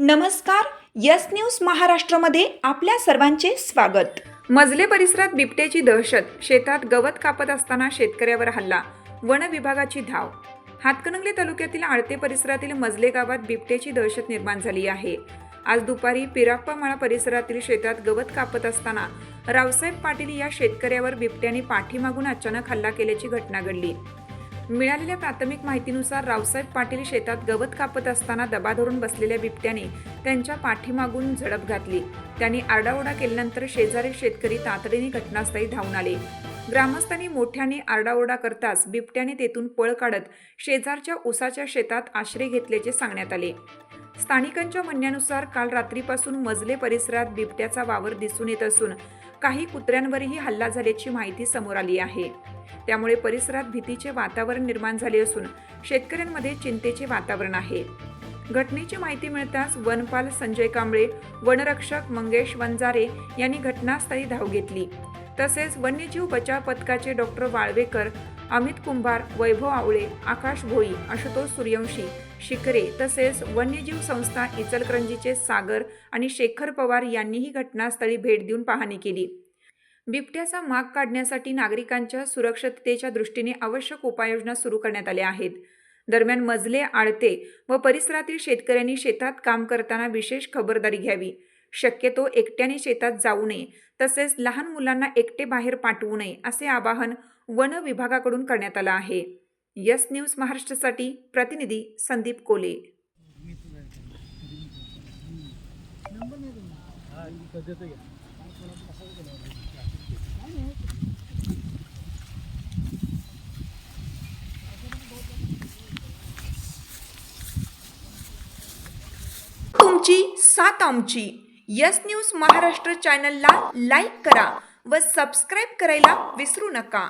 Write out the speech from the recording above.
नमस्कार. Yes news महाराष्ट्रामध्ये आपल्या सर्वांचे स्वागत. मजले परिसरात बिबट्याची दहशत. शेतात गवत कापत असताना शेतकऱ्यावर हल्ला. वन विभागाची धाव. हातकणंगले तालुक्यातील आळते परिसरातील मजले गावात बिबट्याची दहशत निर्माण झाली आहे. आज दुपारी पिराप्पामाळा परिसरातील शेतात गवत कापत असताना रावसाहेब पाटील या शेतकऱ्यावर बिबट्याने पाठीमागून अचानक हल्ला केल्याची घटना घडली. मिळालेल्या प्राथमिक माहितीनुसार रावसाहेब पाटील शेतात गवत कापत असताना दबा धरून बसलेल्या बिबट्याने त्यांच्या पाठीमागून झडप घातली. त्यांनी आरडाओरडा केल्यानंतर शेजारी शेतकरी तातडीने घटनास्थळी धावून आले. ग्रामस्थांनी मोठ्याने आरडाओरडा करताच बिबट्याने तेथून पळ काढत शेजारच्या ऊसाच्या शेतात आश्रय घेतल्याचे सांगण्यात आले. स्थानिकांच्या म्हणण्यानुसार काल रात्रीपासून मजले परिसरात बिबट्याचा वावर दिसून येत असून काही कुत्र्यांवरही हल्ला झाल्याची माहिती समोर आली आहे. त्यामुळे परिसरात भीतीचे वातावरण निर्माण झाले असून शेतकऱ्यांमध्ये चिंतेचे वातावरण आहे. घटनेची माहिती मिळताच वनपाल संजय कांबळे, वनरक्षक मंगेश वंजारे यांनी घटनास्थळी धाव घेतली. तसेच वन्यजीव बचाव पथकाचे डॉक्टर वाळवेकर, अमित कुंभार, वैभव आवळे, आकाश भोई, आशुतोष सूर्यवंशी, शिकरे तसेच वन्यजीव संस्था इचलकरंजीचे सागर आणि शेखर पवार यांनीही घटनास्थळी भेट देऊन पाहणी केली. बिबट्याचा माग काढण्यासाठी नागरिकांच्या सुरक्षिततेच्या दृष्टीने आवश्यक उपाययोजना सुरू करण्यात आल्या आहेत. दरम्यान मजले, आळते व परिसरातील शेतकऱ्यांनी शेतात काम करताना विशेष खबरदारी घ्यावी. शक्यतो एकट्याने शेतात जाऊ नये तसेच लहान मुलांना एकटे बाहेर पाठवू नये असे आवाहन वन विभागाकडून करण्यात आलं आहे. यस न्यूज महाराष्ट्रासाठी प्रतिनिधी संदीप कोले. तुमची साथ आमची. यस न्यूज महाराष्ट्र चॅनलला लाईक करा व सबस्क्राईब करायला विसरू नका.